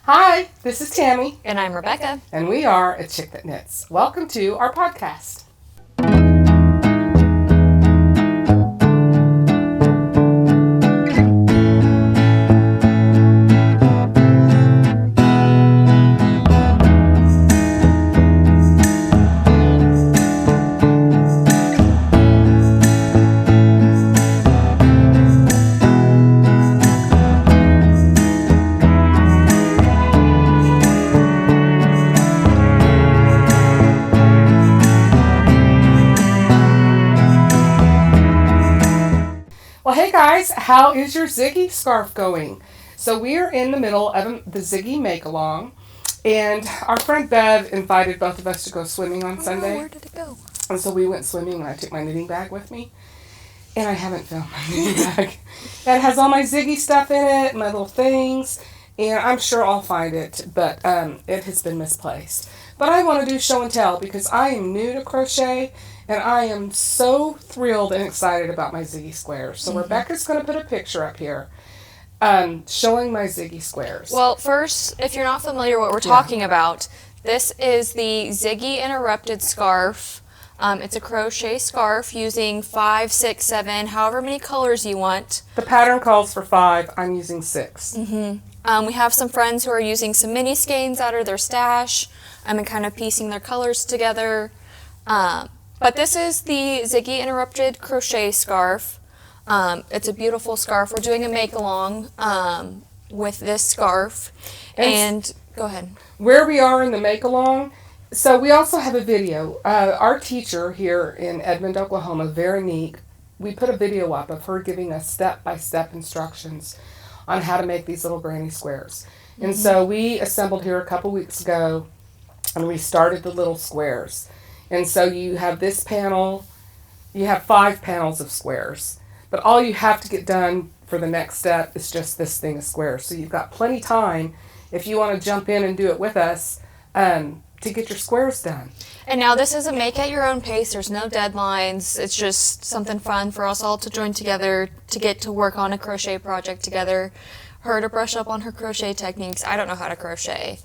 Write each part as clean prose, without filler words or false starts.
Hi, this is Tammy. And I'm Rebecca. And we are a Chick That Knits. Welcome to our podcast. Well, hey guys, how is your Ziggy scarf going? So we are in the middle of the Ziggy make-along, and our friend Bev invited both of us to go swimming on Sunday. Where did it go? And so we went swimming, and I took my knitting bag with me, and I haven't found my knitting bag. It has all my Ziggy stuff in it, my little things, and I'm sure I'll find it, but it has been misplaced. But I want to do show and tell because I am new to crochet, and I am so thrilled and excited about my Ziggy squares. So Rebecca's going to put a picture up here showing my Ziggy squares. Well, first, if you're not familiar what we're talking about, this is the Ziggy Interrupted scarf. It's a crochet scarf using 5, 6, 7, however many colors you want. The pattern calls for 5. I'm using 6. We have some friends who are using some mini skeins out of their stash and kind of piecing their colors together. But this is the Ziggy Interrupted crochet scarf. It's a beautiful scarf. We're doing a make-along with this scarf. And go ahead. Where we are in the make-along, so we also have a video. Our teacher here in Edmond, Oklahoma, very neat. We put a video up of her giving us step-by-step instructions on how to make these little granny squares. And so we assembled here a couple weeks ago, and we started the little squares. And so you have this panel, you have 5 panels of squares. But all you have to get done for the next step is just this thing of squares. So you've got plenty of time if you want to jump in and do it with us to get your squares done. And now this is a make at your own pace. There's no deadlines. It's just something fun for us all to join together to get to work on a crochet project together. Her to brush up on her crochet techniques. I don't know how to crochet.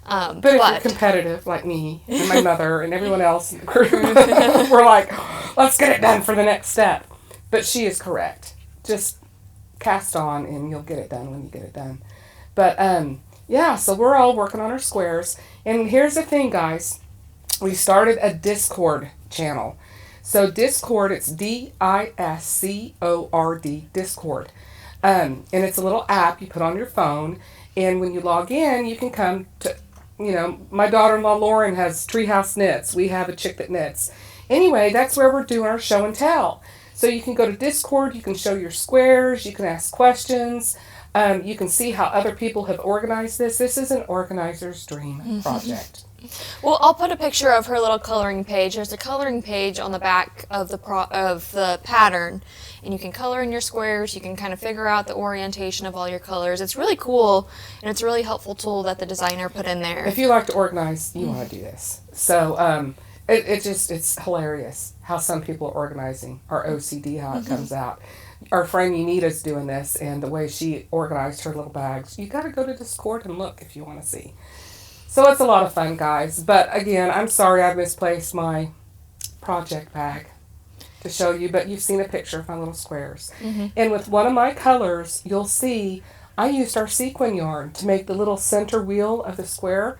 But if you're competitive like me and my mother and everyone else in the group, we're like, let's get it done for the next step. But she is correct. Just cast on and you'll get it done when you get it done. But so we're all working on our squares. And here's the thing, guys. We started a Discord channel. So Discord, it's DISCORD, Discord. And it's a little app you put on your phone. And when you log in, you can come to, my daughter-in-law Lauren has Treehouse Knits. We have a Chick That Knits. Anyway, that's where we're doing our show and tell. So you can go to Discord, you can show your squares, you can ask questions, you can see how other people have organized this. This is an organizer's dream project. Well, I'll put a picture of her little coloring page. There's a coloring page on the back of the pattern, and you can color in your squares. You can kind of figure out the orientation of all your colors. It's really cool, and it's a really helpful tool that the designer put in there. If you like to organize, you want to do this. So it's hilarious how some people are organizing, our OCD, how it comes out. Our friend Unita's doing this, and the way she organized her little bags. You got to go to Discord and look if you want to see. So it's a lot of fun, guys. But again, I'm sorry I misplaced my project bag to show you, but you've seen a picture of my little squares. And with one of my colors, you'll see I used our sequin yarn to make the little center wheel of the square.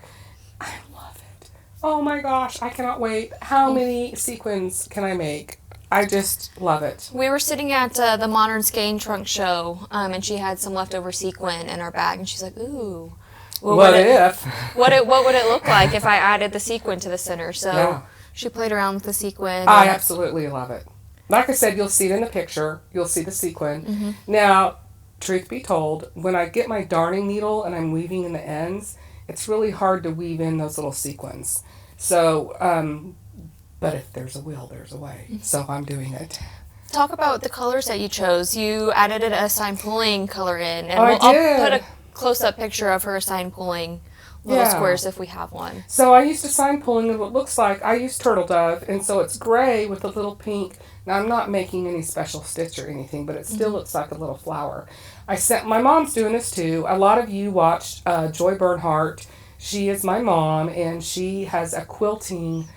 I love it. Oh my gosh, I cannot wait. How many sequins can I make? I just love it. We were sitting at the Modern Skein Trunk show, and she had some leftover sequin in our bag, and she's like, ooh. Well, what would it look like if I added the sequin to the center? So she played around with the sequin. I absolutely love it. Like I said, you'll see it in the picture. You'll see the sequin. Now, truth be told, when I get my darning needle and I'm weaving in the ends, it's really hard to weave in those little sequins. So, but if there's a will, there's a way. So I'm doing it. Talk about the colors that you chose. You added a sign pulling color in. And I did. I'll put a close-up picture of her sign pulling little squares if we have one. So I used to sign pulling, and what looks like, I use turtle dove, and so it's gray with a little pink. Now I'm not making any special stitch or anything, but it still looks like a little flower. My mom's doing this too. A lot of you watched Joy Bernhardt. She is my mom, and she has a quilting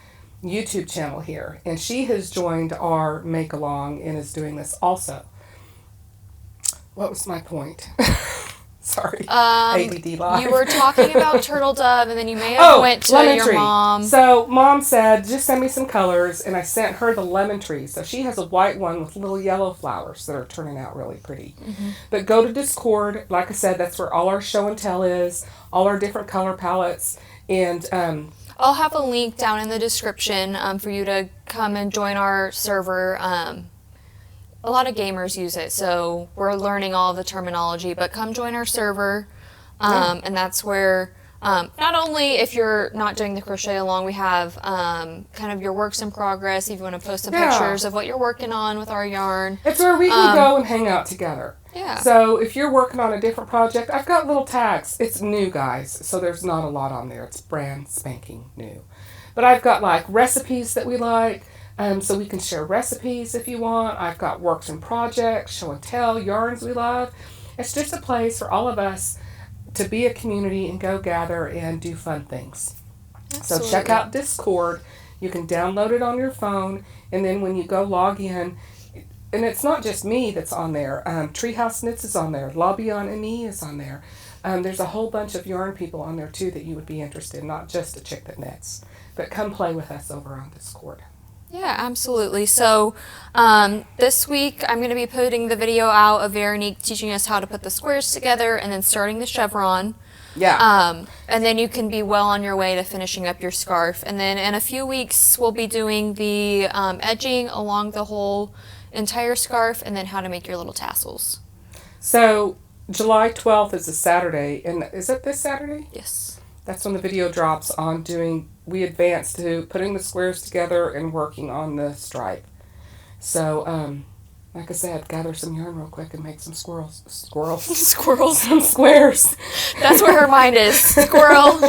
YouTube channel here, and she has joined our make along and is doing this also. What was my point? Sorry, ADD live. You were talking about turtle dove, and then you may have went to lemon your tree. mom. So mom said, just send me some colors, and I sent her the lemon tree. So she has a white one with little yellow flowers that are turning out really pretty. But go to Discord. Like I said, that's where all our show and tell is, all our different color palettes, and I'll have a link down in the description for you to come and join our server. A lot of gamers use it, so we're learning all of the terminology, but come join our server, and that's where not only if you're not doing the crochet along, we have kind of your works in progress, if you want to post some pictures of what you're working on with our yarn. It's where we can go and hang out together. Yeah. So if you're working on a different project, I've got little tags. It's new, guys, so there's not a lot on there. It's brand spanking new. But I've got like recipes that we like. So we can share recipes if you want. I've got works and projects, show and tell, yarns we love. It's just a place for all of us to be a community and go gather and do fun things. Absolutely. So check out Discord. You can download it on your phone, and then when you go log in, and it's not just me that's on there. Treehouse Knitz is on there. Lobby on Me is on there. There's a whole bunch of yarn people on there too that you would be interested in, not just a chick that knits. But come play with us over on Discord. Yeah, absolutely. So this week I'm going to be putting the video out of Veronique teaching us how to put the squares together and then starting the chevron. Yeah. And then you can be well on your way to finishing up your scarf. And then in a few weeks we'll be doing the edging along the whole entire scarf and then how to make your little tassels. So July 12th is a Saturday, and is it this Saturday? Yes. That's when the video drops on we advanced to putting the squares together and working on the stripe. So, like I said, gather some yarn real quick and make some squirrels. Squirrels. Some squares. That's where her mind is. Squirrel.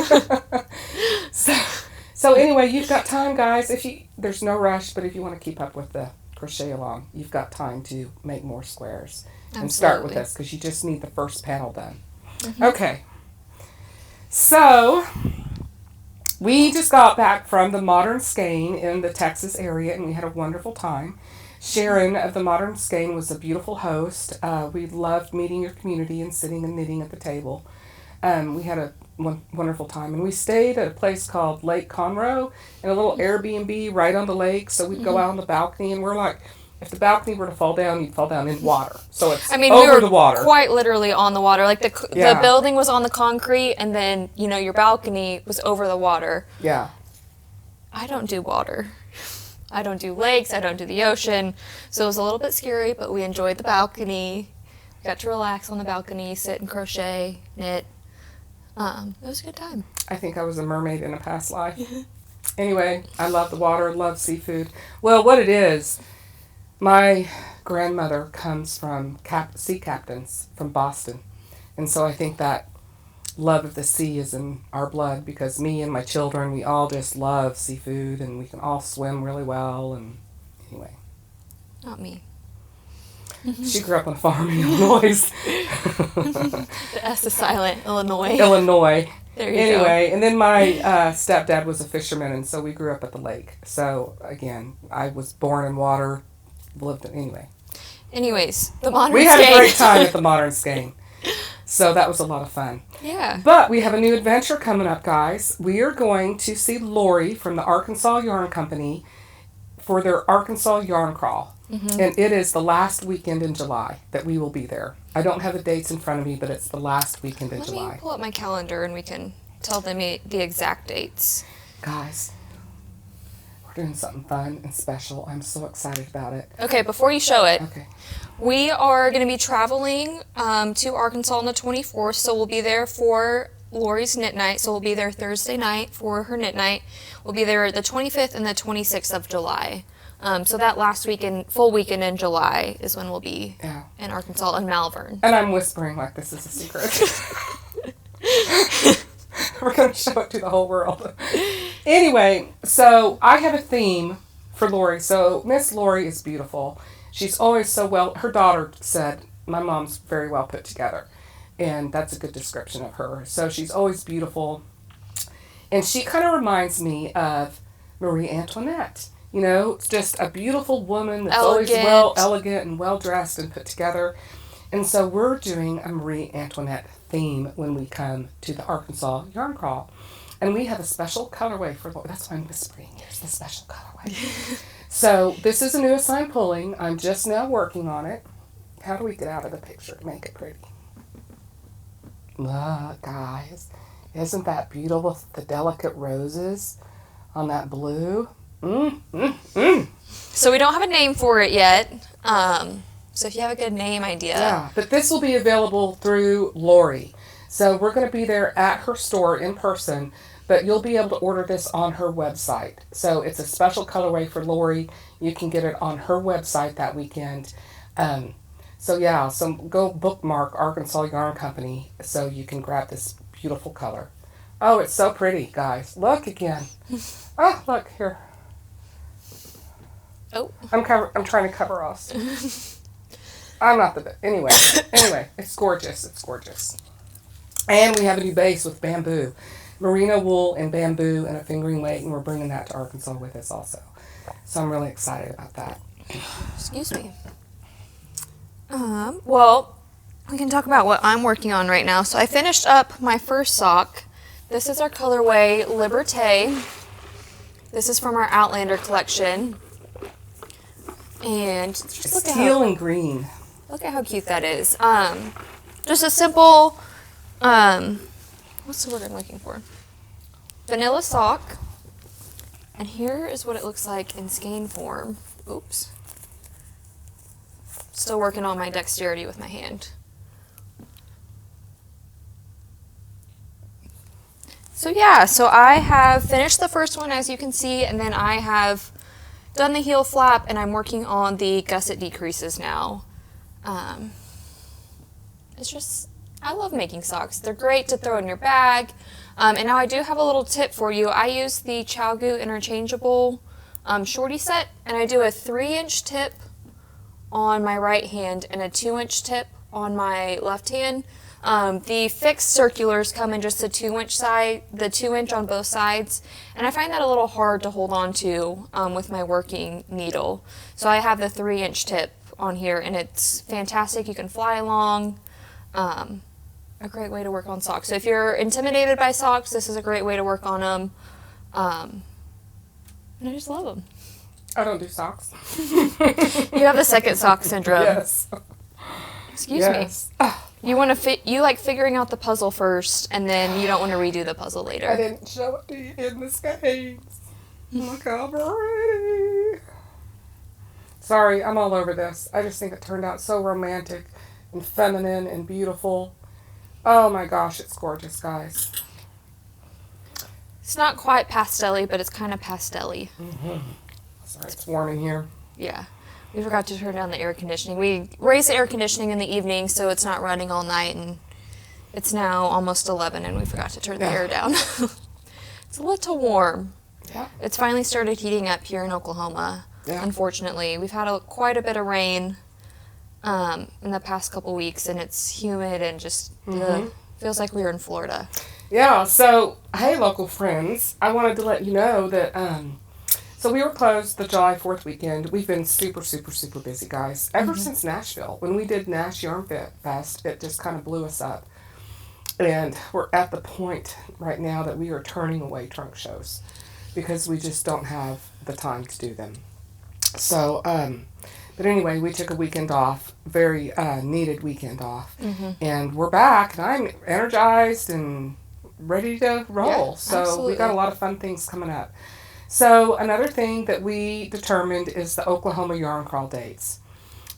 So anyway, you've got time, guys. There's no rush, but if you want to keep up with the crochet along, you've got time to make more squares. And start with this, because you just need the first panel done. Okay. So, we just got back from the Modern Skein in the Texas area, and we had a wonderful time. Sharon of the Modern Skein was a beautiful host. We loved meeting your community and sitting and knitting at the table. We had a wonderful time, and we stayed at a place called Lake Conroe in a little Airbnb right on the lake. So we'd go out on the balcony, and we're like, if the balcony were to fall down, you'd fall down in water. So it's over we were the water. Quite literally on the water. Like the building was on the concrete, and then your balcony was over the water. Yeah. I don't do water. I don't do lakes. I don't do the ocean. So it was a little bit scary, but we enjoyed the balcony. We got to relax on the balcony, sit and crochet, knit. It was a good time. I think I was a mermaid in a past life. Anyway, I love the water, love seafood. Well, what it is, my grandmother comes from sea captains from Boston. And so I think that love of the sea is in our blood, because me and my children, we all just love seafood, and we can all swim really well. And anyway. Not me. She grew up on a farm in Illinois. The S is silent. Illinois. There you go. Anyway, and then my stepdad was a fisherman, and so we grew up at the lake. So, again, I was born in water, lived in, anyway. Anyways, the Modern We Skein. had a great time at the Modern Skein. So that was a lot of fun. Yeah. But we have a new adventure coming up, guys. We are going to see Lori from the Arkansas Yarn Company for their Arkansas Yarn Crawl. And it is the last weekend in July that we will be there. I don't have the dates in front of me, but it's the last weekend in July. Let me pull up my calendar and we can tell them the exact dates. Guys, we're doing something fun and special. I'm so excited about it. Okay, before you show it, Okay. we are going to be traveling to Arkansas on the 24th, so we'll be there for Lori's knit night. So we'll be there Thursday night for her knit night. We'll be there the 25th and the 26th of July. So that last weekend, full weekend in July is when we'll be in Arkansas and Malvern. And I'm whispering like this is a secret. We're going to show it to the whole world. Anyway, so I have a theme for Lori. So Miss Lori is beautiful. She's always so well. Her daughter said, my mom's very well put together. And that's a good description of her. So she's always beautiful. And she kind of reminds me of Marie Antoinette. You know, it's just a beautiful woman that's always elegant and well dressed and put together. And so we're doing a Marie Antoinette theme when we come to the Arkansas Yarn Crawl. And we have a special colorway for Lori. That's why I'm whispering. Here's the special colorway. So this is a new assigned pulling. I'm just now working on it. How do we get out of the picture to make it pretty? Look, guys. Isn't that beautiful with the delicate roses on that blue? So we don't have a name for it yet. So if you have a good name idea. Yeah, but this will be available through Lori. So we're going to be there at her store in person, but you'll be able to order this on her website. So it's a special colorway for Lori. You can get it on her website that weekend. So go bookmark Arkansas Yarn Company so you can grab this beautiful color. Oh, it's so pretty, guys. Look again. Oh, look here. Oh. I'm trying to cover us. I'm not the anyway, it's gorgeous. It's gorgeous. And we have a new base with bamboo. Merino wool and bamboo and a fingering weight, and we're bringing that to Arkansas with us also. So I'm really excited about that. Excuse me. Well, we can talk about what I'm working on right now. So I finished up my first sock. This is our colorway Liberté. This is from our Outlander collection. And just look at teal and green. Look at how cute that is. Just a simple, what's the word I'm looking for? Vanilla sock. And here is what it looks like in skein form. Oops. Still working on my dexterity with my hand. So yeah, so I have finished the first one, as you can see, and then I have done the heel flap, and I'm working on the gusset decreases now. It's just, I love making socks. They're great to throw in your bag. And now I do have a little tip for you. I use the ChowGoo interchangeable shorty set, and I do a 3-inch tip on my right hand and a 2-inch tip on my left hand. The fixed circulars come in just the 2-inch side, the 2-inch on both sides, and I find that a little hard to hold on to with my working needle. So I have the 3-inch tip on here, and it's fantastic. You can fly along. A great way to work on socks. So if you're intimidated by socks, this is a great way to work on them. And I just love them. I don't do socks. You have the second sock syndrome. Yes. Excuse me. You want to you like figuring out the puzzle first, and then you don't want to redo the puzzle later. I didn't show it to you in the skeins. Look how pretty. Sorry, I'm all over this. I just think it turned out so romantic and feminine and beautiful. Oh my gosh, it's gorgeous, guys. It's not quite pastel-y, but it's kind of pastel-y. Mm-hmm. Sorry, it's warm in here. Yeah. We forgot to turn down the air conditioning. We raised the air conditioning in the evening so it's not running all night, and it's now almost 11 and we forgot to turn the air down. It's a little warm. Yeah. It's finally started heating up here in Oklahoma, unfortunately. We've had quite a bit of rain in the past couple weeks, and it's humid and just feels like we were in Florida. Yeah, so, hey, local friends. I wanted to let you know that... So we were closed the July 4th weekend. We've been super, super, super busy, guys. Ever since Nashville. When we did Nash Yarn Fest, it just kind of blew us up. And we're at the point right now that we are turning away trunk shows because we just don't have the time to do them. So, but anyway, we took a weekend off, very needed weekend off. And we're back, and I'm energized and ready to roll. Yeah, so absolutely. we got a lot of fun things coming up. So another thing that we determined is the Oklahoma Yarn Crawl dates.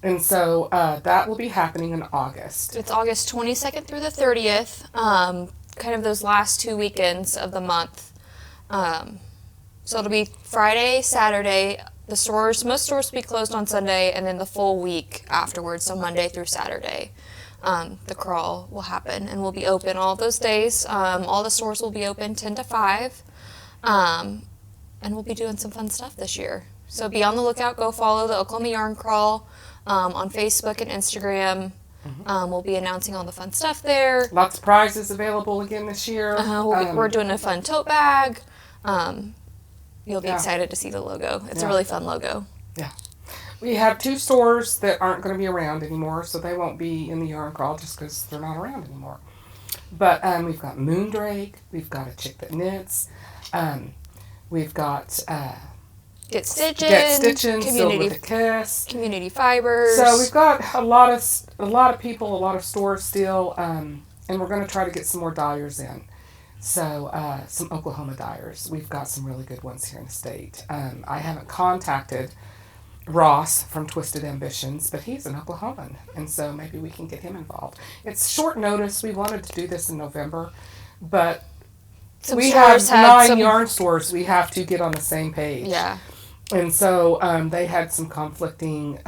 And so that will be happening in August. It's August 22nd through the 30th, kind of those last 2 weekends of the month. So it'll be Friday, Saturday. Most stores will be closed on Sunday, and then the full week afterwards, so Monday through Saturday. the crawl will happen, and we'll be open all those days. All the stores will be open 10 to 5, and we'll be doing some fun stuff this year. So be on the lookout. Go follow the Oklahoma Yarn Crawl on Facebook and Instagram. We'll be announcing all the fun stuff there. Lots of prizes available again this year. We're doing a fun tote bag. You'll be excited to see the logo. It's a really fun logo. Yeah. We have 2 stores that aren't going to be around anymore, so they won't be in the yarn crawl just because they're not around anymore. But we've got Moondrake. We've got A Chick That Knits. We've got Get Stitchin', Sew with a Kiss, Community Fibers. So we've got a lot of people, a lot of stores still, and we're going to try to get some more dyers in. So some Oklahoma dyers. We've got some really good ones here in the state. I haven't contacted Ross from Twisted Ambitions, but he's an Oklahoman, and so maybe we can get him involved. It's short notice. We wanted to do this in November, but we have 9 yarn stores. We have to get on the same page. Yeah. And so they had some conflicting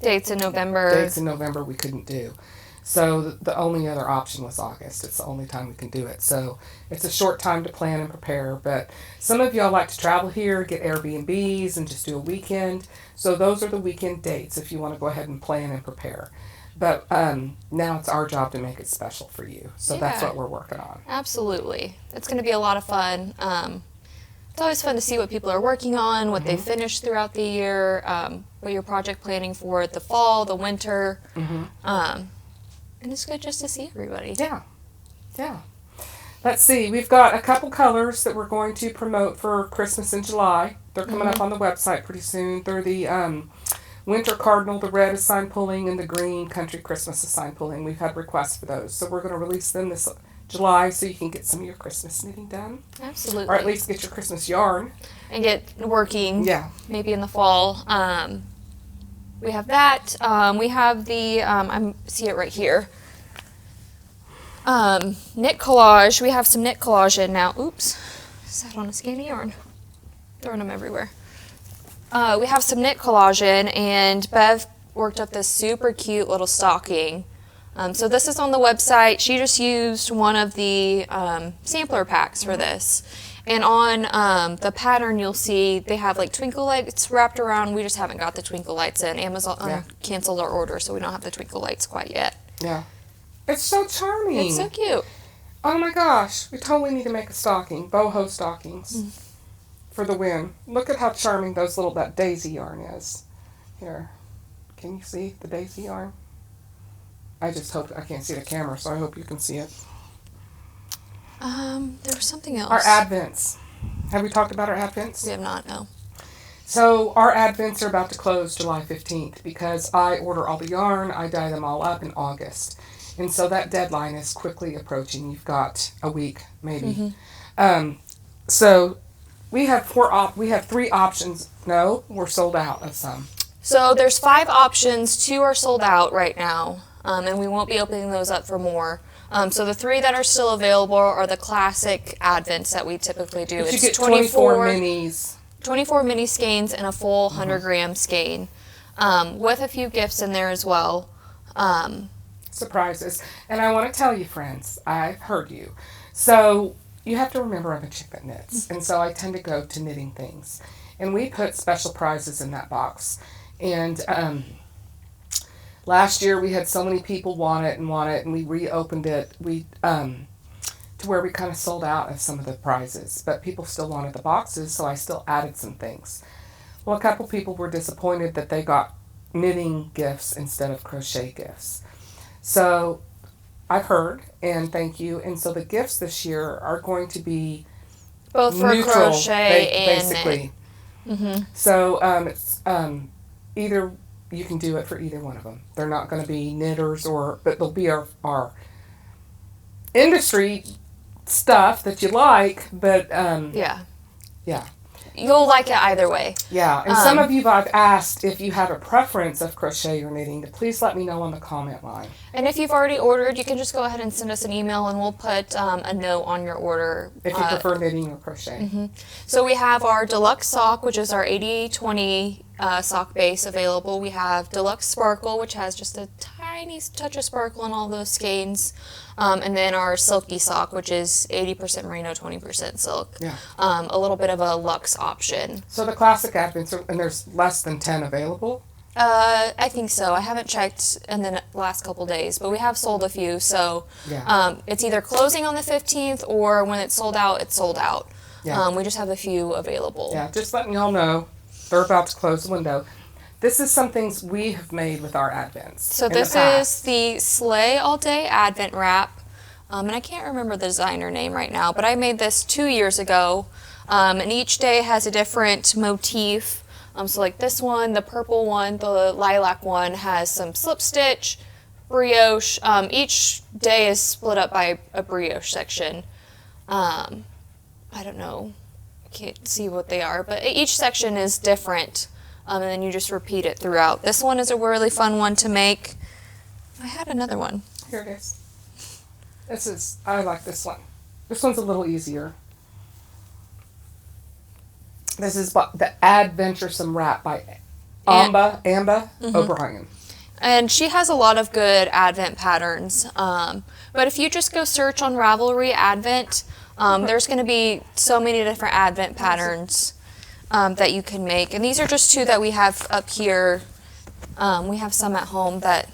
dates in November we couldn't do. So the only other option was August. It's the only time we can do it. So it's a short time to plan and prepare. But some of y'all like to travel here, get Airbnbs, and just do a weekend. So those are the weekend dates if you want to go ahead and plan and prepare. But now it's our job to make it special for you. So that's what we're working on. Absolutely. It's going to be a lot of fun. It's always fun to see what people are working on, what they finished throughout the year, what you're project planning for the fall, the winter. And it's good just to see everybody. Yeah. Yeah. Let's see. We've got a couple colors that we're going to promote for Christmas in July. They're coming up on the website pretty soon. They're the Winter Cardinal, the red is sign pulling, and the green Country Christmas is sign pulling. We've had requests for those. So we're going to release them this July so you can get some of your Christmas knitting done. Absolutely. Or at least get your Christmas yarn. And get working. Yeah. Maybe in the fall. We have that. We have the, I see it right here. Knit Collage. We have some Knit Collage in now. Oops. Sat on a skein of yarn. Throwing them everywhere. We have some Knit Collage in, and Bev worked up this super cute little stocking. So this is on the website. She just used one of the sampler packs for this. And on the pattern, you'll see they have like twinkle lights wrapped around. We just haven't got the twinkle lights in. Amazon canceled our order, so we don't have the twinkle lights quite yet. Yeah. It's so charming. It's so cute. Oh my gosh. We totally need to make a stocking. Boho stockings. For the win. Look at how charming that daisy yarn is. Here. Can you see the daisy yarn? I just hope, I can't see the camera, so I hope you can see it. There was something else. Our Advents. Have we talked about our Advents? We have not, no. So our Advents are about to close July 15th because I order all the yarn, I dye them all up in August. And so that deadline is quickly approaching. You've got a week, maybe. So we have 3 options. No, we're sold out of some. So there's 5 options. 2 are sold out right now, and we won't be opening those up for more. So the 3 that are still available are the classic Advents that we typically do. But you get 24 minis. 24 mini skeins and a full 100-gram skein, with a few gifts in there as well. Surprises. And I want to tell you, friends, I've heard you. So you have to remember I'm a chick that knits. And so I tend to go to knitting things. And we put special prizes in that box. And last year we had so many people want it, and we reopened it. To where we kind of sold out of some of the prizes. But people still wanted the boxes, so I still added some things. Well, a couple people were disappointed that they got knitting gifts instead of crochet gifts. So I've heard, and thank you. And so the gifts this year are going to be both for neutral, crochet and basically. So it's either you can do it for either one of them. They're not going to be knitters, but they'll be our industry stuff that you like. But yeah. You'll like it either way. Yeah, and some of you I've asked if you have a preference of crochet or knitting, to please let me know on the comment line. And if you've already ordered, you can just go ahead and send us an email, and we'll put a note on your order. If you prefer knitting or crochet. So we have our Deluxe sock, which is our 80/20 sock base available. We have Deluxe Sparkle, which has just a tiny touch of sparkle in all those skeins. And then our Silky Sock, which is 80% merino, 20% silk. Yeah. A little bit of a luxe option. So the classic Advents, and there's less than 10 available? I think so. I haven't checked in the last couple days, but we have sold a few. So it's either closing on the 15th or when it's sold out, it's sold out. Yeah. We just have a few available. Yeah, just letting y'all know they're about to close the window. This is some things we have made with our Advents. So this is the Slay All Day Advent Wrap. And I can't remember the designer name right now, but I made this 2 years ago. And each day has a different motif. So like this one, the purple one, the lilac one has some slip stitch, brioche. Each day is split up by a brioche section. I don't know, I can't see what they are, but each section is different. And then you just repeat it throughout. This one is a really fun one to make. I had another one. Here it is. I like this one. This one's a little easier. This is the Adventuresome Wrap by Amba O'Brien. And she has a lot of good Advent patterns. But if you just go search on Ravelry Advent, there's going to be so many different Advent patterns that you can make. And these are just two that we have up here. We have some at home that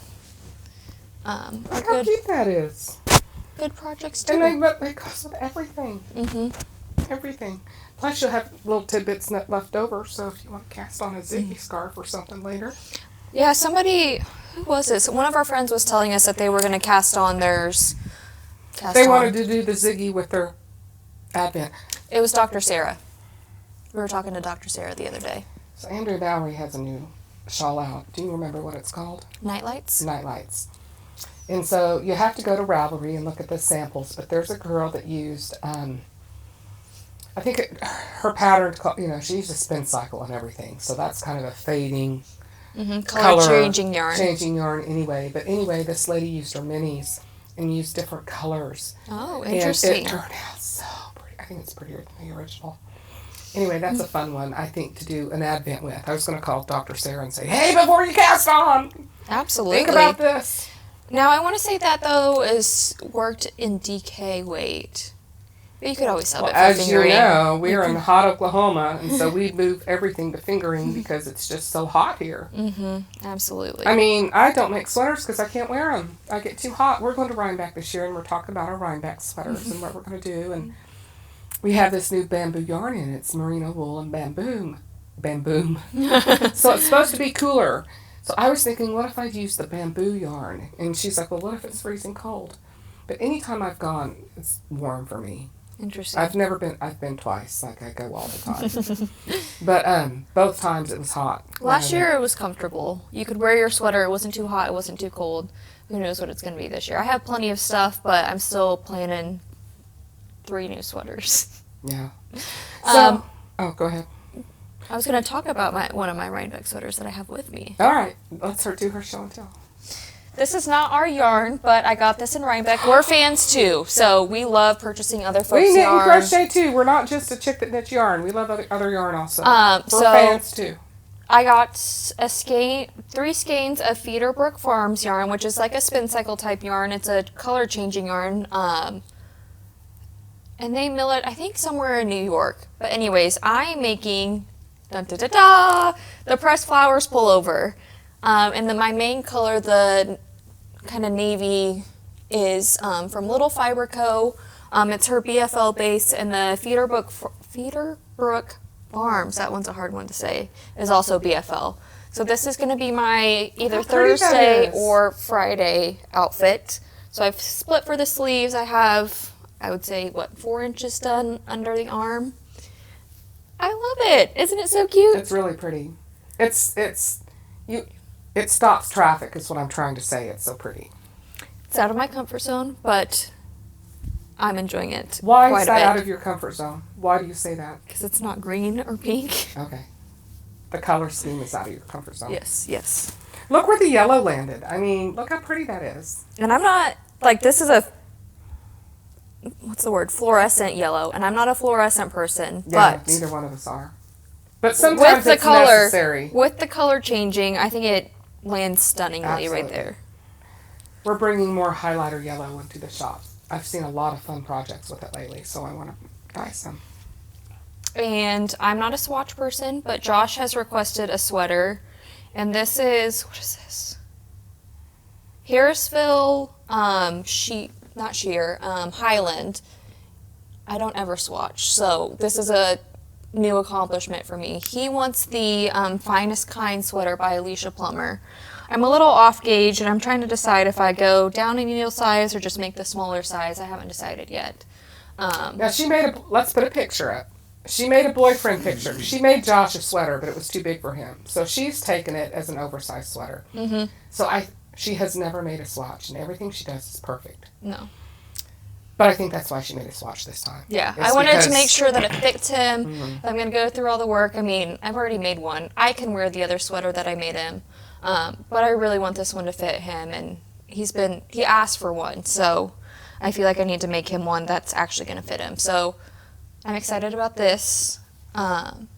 are Look how cute that is. Good projects too. And they goes with everything. Everything. Plus you'll have little tidbits left over, so if you want to cast on a Ziggy scarf or something later. Yeah, who was this? One of our friends was telling us that they were going to cast on theirs. They wanted to do the Ziggy with their Advent. It was Dr. Sarah. We were talking to Dr. Sarah the other day. So Andrea Valerie has a new shawl out. Do you remember what it's called? Nightlights? Nightlights. And so you have to go to Ravelry and look at the samples, but there's a girl that used, I think her pattern, she used a spin cycle and everything, so that's kind of a fading color changing yarn. Changing yarn anyway. But anyway, this lady used her minis and used different colors. Oh, interesting. And it turned out so pretty. I think it's prettier than the original. Anyway, that's a fun one, I think, to do an Advent with. I was going to call Dr. Sarah and say, hey, before you cast on, absolutely, think about this. Now, I want to say that, though, is worked in DK weight. But you could always sub it for fingering. As you know, we're in hot Oklahoma, and so we move everything to fingering because it's just so hot here. Absolutely. I mean, I don't make sweaters because I can't wear them. I get too hot. We're going to Rhinebeck this year, and we're talking about our Rhinebeck sweaters and what we're going to do. And we have this new bamboo yarn in it. It's merino wool and bamboo. So it's supposed to be cooler. So I was thinking, what if I used the bamboo yarn? And she's like, well, what if it's freezing cold? But anytime I've gone, it's warm for me. Interesting. I've been twice. Like, I go all the time. But both times it was hot. Last year it was comfortable. You could wear your sweater. It wasn't too hot. It wasn't too cold. Who knows what it's going to be this year. I have plenty of stuff, but I'm still planning 3 new sweaters. Yeah. So, go ahead. I was going to talk about one of my Rhinebeck sweaters that I have with me. All right. Let's do her show and tell. This is not our yarn, but I got this in Rhinebeck. We're fans too, so we love purchasing other folks' yarn. We knit and crochet too. We're not just a chick that knits yarn. We love other yarn also. We're fans too. I got 3 skeins of Feederbrook Farms yarn, which is like a spin cycle type yarn. It's a color changing yarn. And they mill it, I think, somewhere in New York. But anyways, I'm making the pressed flowers pullover. And then my main color, the kind of navy, is from Little Fiber Co. It's her BFL base, and the Feederbrook Farms, that one's a hard one to say, is also BFL. So this is going to be my either Thursday or Friday outfit. So I've split for the sleeves. I have, I would say, 4 inches done under the arm. I love it. Isn't it so cute? It's really pretty. It stops traffic is what I'm trying to say. It's so pretty. It's out of my comfort zone, but I'm enjoying it. Why is that out of your comfort zone? Why do you say that? Because it's not green or pink. Okay. The color scheme is out of your comfort zone. Yes. Look where the yellow landed. I mean, look how pretty that is. And I'm not, this is a, what's the word, fluorescent yellow. And I'm not a fluorescent person. Yeah, but neither one of us are. But sometimes it's necessary. With the color changing, I think it lands stunningly right there. We're bringing more highlighter yellow into the shop. I've seen a lot of fun projects with it lately, so I want to dye some. And I'm not a swatch person, but Josh has requested a sweater. And this is, what is this? Harrisville, Highland. I don't ever swatch, so this is a new accomplishment for me. He wants the Finest Kind sweater by Alicia Plummer. I'm a little off gauge, and I'm trying to decide if I go down in needle size or just make the smaller size. I haven't decided yet. Now she made let's put a picture up. She made a boyfriend picture. She made Josh a sweater, but it was too big for him. So she's taken it as an oversized sweater. Mm-hmm. So she has never made a swatch, and everything she does is perfect. No. But I think that's why she made a swatch this time. Yeah, I wanted to make sure that it fits him. Mm-hmm. I'm going to go through all the work. I mean, I've already made one. I can wear the other sweater that I made him. But I really want this one to fit him, and he asked for one, so I feel like I need to make him one that's actually going to fit him. So I'm excited about this. And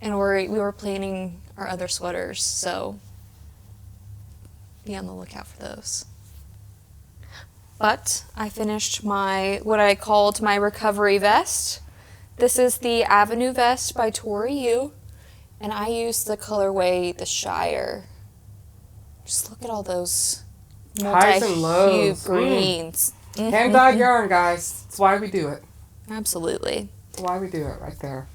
we were planning our other sweaters, so be on the lookout for those. But I finished what I called my recovery vest. This is the Avenue vest by Tori, and I used the colorway the Shire. Just look at all those highs and lows, greens. Mm. Hand-dyed yarn, guys. That's why we do it. Absolutely. That's why we do it right there.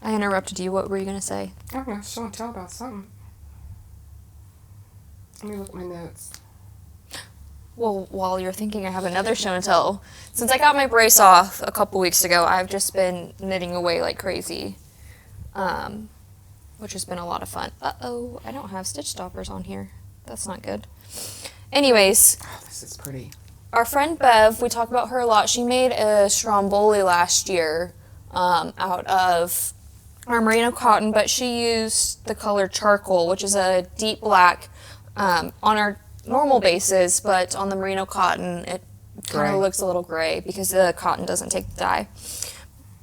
I interrupted you. What were you going to say? I don't know. Show and tell about something. Let me look at my notes. Well, while you're thinking, I have another show and tell. Since I got my brace off a couple weeks ago, I've just been knitting away like crazy, which has been a lot of fun. Uh-oh, I don't have stitch stoppers on here. That's not good. Anyways. Oh, this is pretty. Our friend Bev, we talk about her a lot. She made a Stromboli last year out of our Merino cotton, but she used the color charcoal, which is a deep black on our normal bases, but on the Merino cotton, it kind of looks a little gray because the cotton doesn't take the dye.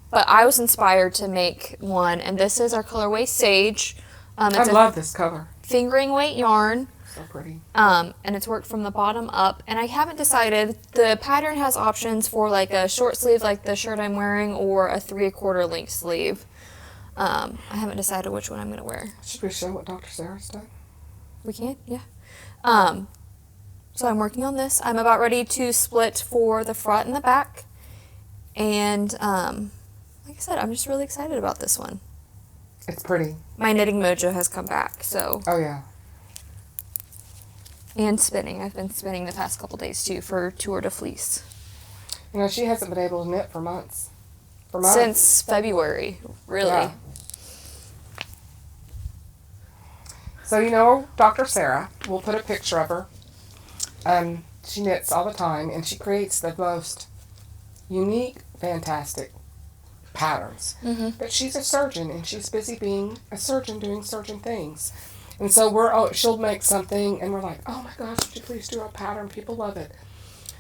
But I was inspired to make one, and this is our colorway Sage. I love this color. Fingering weight yarn. So pretty. And it's worked from the bottom up, and I haven't decided. The pattern has options for like a short sleeve like the shirt I'm wearing or a 3/4 length sleeve. I haven't decided which one I'm going to wear. Should we show what Dr. Sarah's done? We can, yeah. So I'm working on this. I'm about ready to split for the front and the back. And like I said, I'm just really excited about this one. It's pretty. My knitting mojo has come back, so. Oh, yeah. And spinning. I've been spinning the past couple days, too, for Tour de Fleece. You know, she hasn't been able to knit for months. Since February, really. Yeah. So, you know, Dr. Sarah, we'll put a picture of her. She knits all the time, and she creates the most unique, fantastic patterns. Mm-hmm. But she's a surgeon, and she's busy being a surgeon doing surgeon things. And so she'll make something, and we're like, oh my gosh, would you please do a pattern? People love it.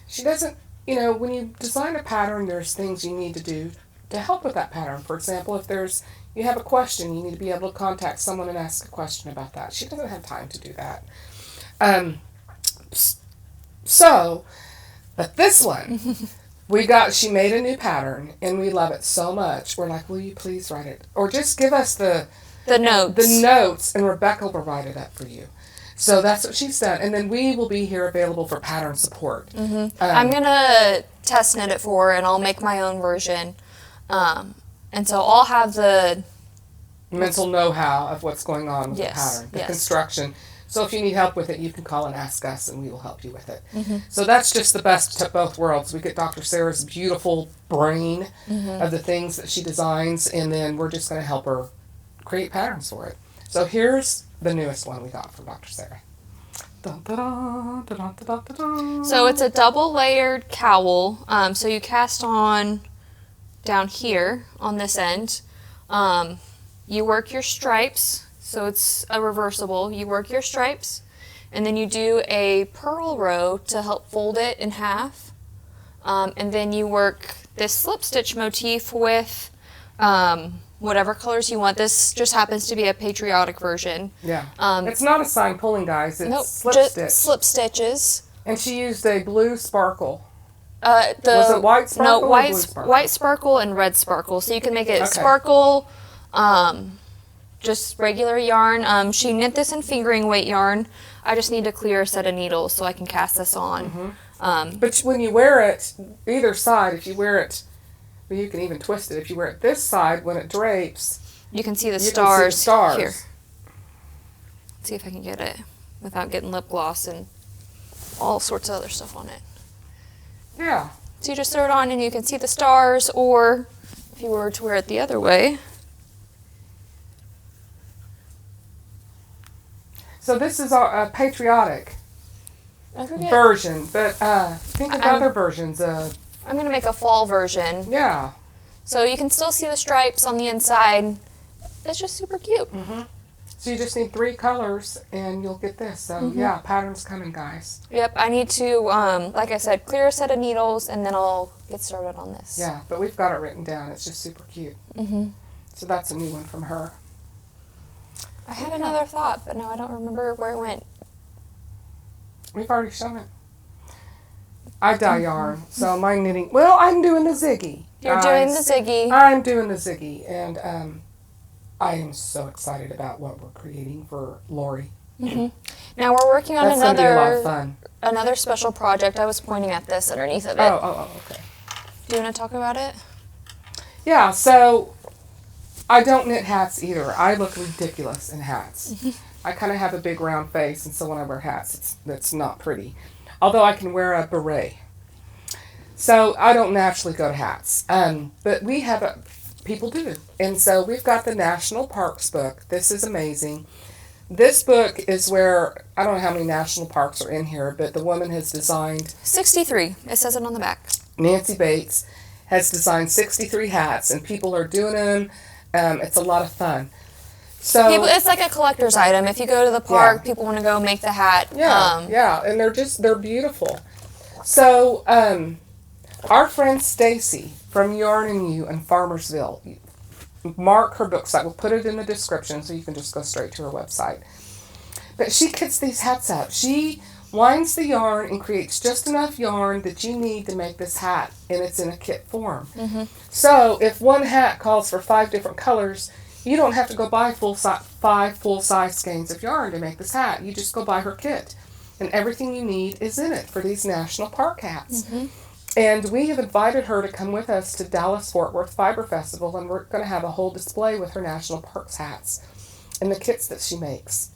She doesn't, you know, when you design a pattern, there's things you need to do to help with that pattern. For example, if you have a question, you need to be able to contact someone and ask a question about that. She doesn't have time to do that. But this one, she made a new pattern, and we love it so much. We're like, will you please write it? Or just give us the notes. The notes, and Rebecca will write it up for you. So that's what she's done. And then we will be here available for pattern support. Mm-hmm. I'm going to test knit it for her, and I'll make my own version. And so I'll have the mental know-how of what's going on with the pattern, the construction. So if you need help with it, you can call and ask us, and we will help you with it. Mm-hmm. So that's just the best of both worlds. We get Dr. Sarah's beautiful brain of the things that she designs, and then we're just going to help her create patterns for it. So here's the newest one we got from Dr. Sarah. Dun, da, da, da, da, da, da, da. So it's a double layered cowl. So you cast on down here on this end. You work your stripes. So it's a reversible. You work your stripes, and then you do a purl row to help fold it in half. And then you work this slip stitch motif with whatever colors you want. This just happens to be a patriotic version. Yeah. It's not a sign pulling, guys. It's Nope, slip just stitch. slip stitches. And she used a blue sparkle. Was it white sparkle No, or white, blue sparkle? white sparkle and red sparkle. So you can make it Okay. sparkle, just regular yarn. She knit this in fingering weight yarn. I just need a clear set of needles so I can cast this on. But when you wear it, either side, if you wear it, well, you can even twist it. If you wear it this side, when it drapes, You can see the you stars, can see the stars. here. Let's see if I can get it without getting lip gloss and all sorts of other stuff on it. Yeah. So you just throw it on and you can see the stars, or if you were to wear it the other way. So this is a patriotic I forget. version, but think of I'm- other versions. I'm going to make a fall version. Yeah. So you can still see the stripes on the inside. It's just super cute. So you just need 3 colors and you'll get this. So yeah, patterns coming, guys. Yep, I need to, like I said, clear a set of needles and then I'll get started on this. Yeah, but we've got it written down. It's just super cute. So that's a new one from her. I had another thought, but now I don't remember where it went. We've already shown it. I dye yarn, so my knitting. Well, I'm doing the Ziggy. You're doing the Ziggy. I'm doing the Ziggy, and I am so excited about what we're creating for Lori. Now we're working on That's going to be a lot of fun. another special project. I was pointing at this underneath of it. Okay. Do you want to talk about it? Yeah, so I don't knit hats either. I look ridiculous in hats. I kind of have a big round face, and so when I wear hats, that's not pretty. Although I can wear a beret. So I don't naturally go to hats. But we have people do. And so we've got the National Parks book. This is amazing. This book is where, I don't know how many national parks are in here, but the woman has designed, 63. It says it on the back. Nancy Bates, has designed 63 hats, and people are doing them. It's a lot of fun. So It's like a collector's item. If you go to the park, people want to go make the hat. Yeah, and they're beautiful. So, our friend Stacy from Yarn and You in Farmersville, mark her book site. We'll put it in the description so you can just go straight to her website. But she kits these hats up. She winds the yarn and creates just enough yarn that you need to make this hat, and it's in a kit form. So, if one hat calls for 5 different colors, you don't have to go buy 5 full-size skeins of yarn to make this hat. You just go buy her kit. And everything you need is in it for these national park hats. And we have invited her to come with us to Dallas-Fort Worth Fiber Festival, and we're going to have a whole display with her national parks hats and the kits that she makes.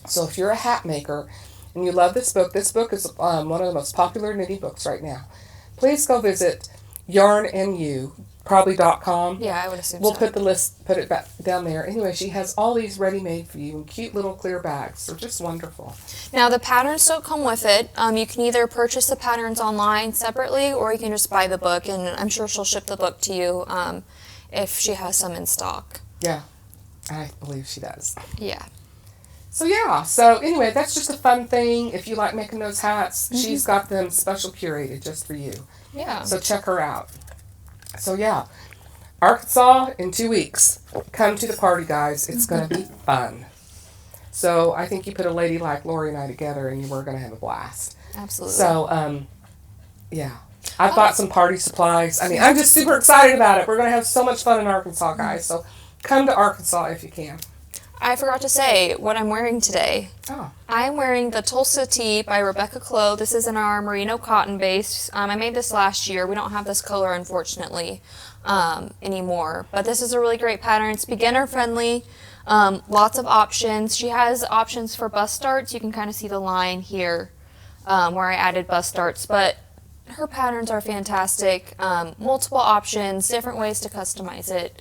So if you're a hat maker and you love this book is one of the most popular knitting books right now. Please go visit yarnandyou.com. Yeah, I would assume We'll so. put it back down there. Anyway, she has all these ready-made for you in cute little clear bags. They're just wonderful. Now, the patterns don't come with it. You can either purchase the patterns online separately, or you can just buy the book, and I'm sure she'll ship the book to you if she has some in stock. Yeah, I believe she does. Yeah. So anyway, that's just a fun thing. If you like making those hats, she's got them special curated just for you. Yeah. So check her out. So Arkansas in 2 weeks. Come to the party, guys. It's going to be fun. So I think you put a lady like Lori and I together, and we're going to have a blast. Absolutely. So, I bought some party supplies. I mean, I'm just super excited about it. We're going to have so much fun in Arkansas, guys. So come to Arkansas if you can. I forgot to say what I'm wearing today. Oh. I'm wearing the Tulsa Tee by Rebecca Clow. This is in our merino cotton base. I made this last year. We don't have this color, unfortunately, anymore. But this is a really great pattern. It's beginner friendly. Lots of options. She has options for bust starts. You can kind of see the line here where I added bust starts. But her patterns are fantastic. Multiple options, different ways to customize it.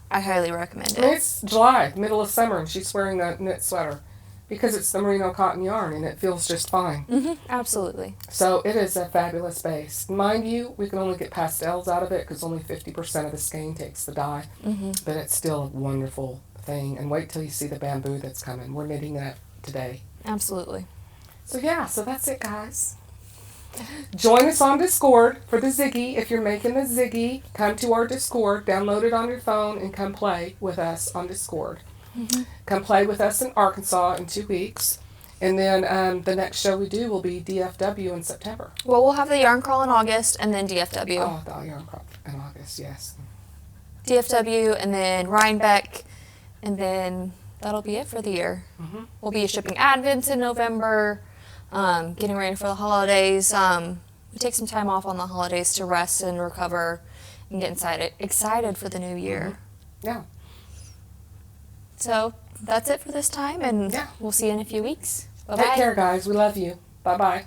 I highly recommend it. And it's July, middle of summer, and she's wearing a knit sweater because it's the merino cotton yarn, and it feels just fine. Absolutely. So it is a fabulous base. Mind you, we can only get pastels out of it because only 50% of the skein takes the dye. But it's still a wonderful thing. And wait till you see the bamboo that's coming. We're knitting that today. Absolutely. So so that's it, guys. Join us on Discord for the Ziggy. If you're making the Ziggy, come to our Discord, download it on your phone, and come play with us on Discord. Come play with us in Arkansas in 2 weeks. And then the next show we do will be DFW in September. Well, we'll have the yarn crawl in August and then DFW. Oh, the yarn crawl in August, yes. DFW and then Rhinebeck, and then that'll be it for the year. Mm-hmm. We'll be shipping Advents in November, getting ready for the holidays. We take some time off on the holidays to rest and recover and get excited for the new year. Yeah. So that's it for this time, and we'll see you in a few weeks. Bye-bye. Take care, guys. We love you. Bye-bye.